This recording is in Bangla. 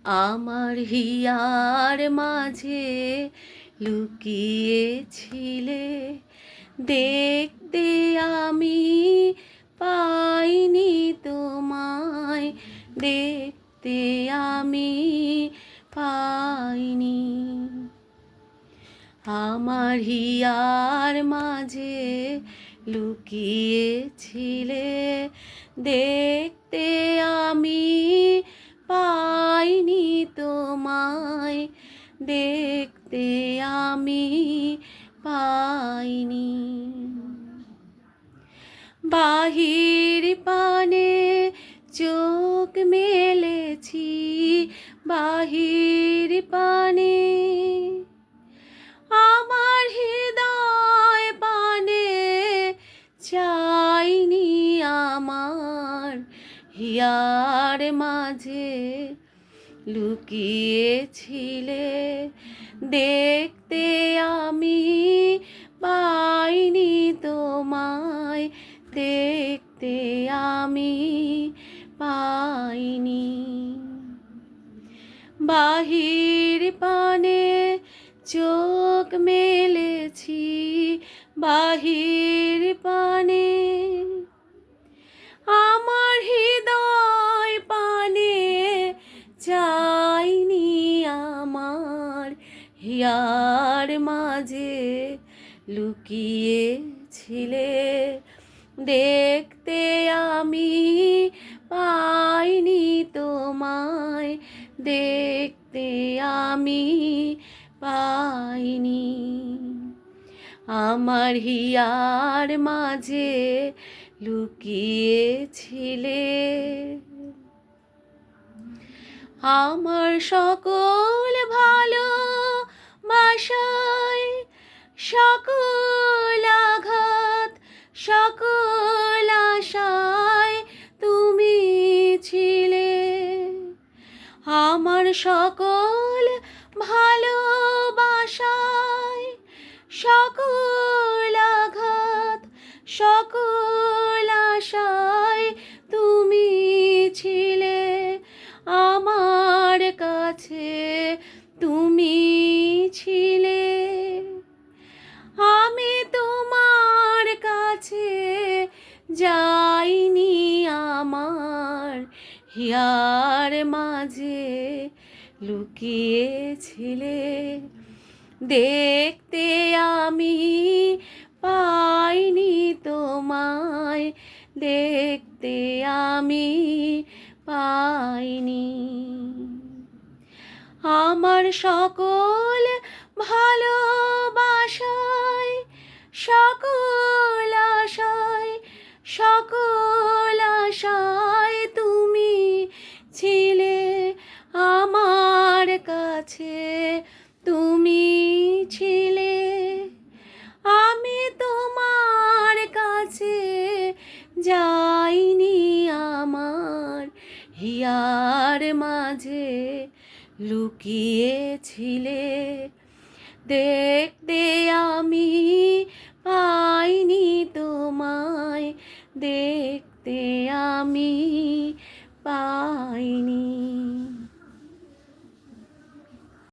আমার হিয়ার মাঝে লুকিয়েছিলে, দেখতে আমি পাইনি তোমায়, দেখতে আমি পাইনি। আমার হিয়ার মাঝে লুকিয়েছিলে, দেখতে আমি পাইনি তোমায়, দেখতে আমি পাইনি। বাহির পানে চোখ মেলেছি, বাহির পানে আমার হৃদয় পানে চাইনি। আমার হিয়ার মাঝে লুকিয়েছিলে, দেখতে আমি পাইনি তোমায়, দেখতে আমি পাইনি। বাহির পানে চোখ মেলেছি, বাহির পানে আমার হৃদয় পানে চাইনি। আমার হিয়ার মাঝে লুকিয়েছিলে, দেখতে আমি পাইনি তোমায়, দেখতে আমি পাইনি। আমার হিয়ার মাঝে লুকিয়েছিলে। আমার সকল ভালোবাসায়, সকল আঘাত, সকল আশায় তুমি ছিলে। আমার সকল ভালোবাসায়, সকল আঘাত, সকল আশায় তুমি ছিলে। আমার কাছে তুমি ছিলে, আমি তোমার কাছে যাইনি। আমার হিয়ার মাঝে লুকিয়েছিলে, দেখতে আমি পাইনি তোমায়, দেখতে আমি পাইনি। আমার সকল ভালোবাসায়, সকল আশায়, সকল আশায় তুমি ছিলে। আমার কাছে তুমি ছিলে, আমি তোমার কাছে যাইনি। আমার হিয়ার মাঝে লুকিয়েছিলে, দেখতে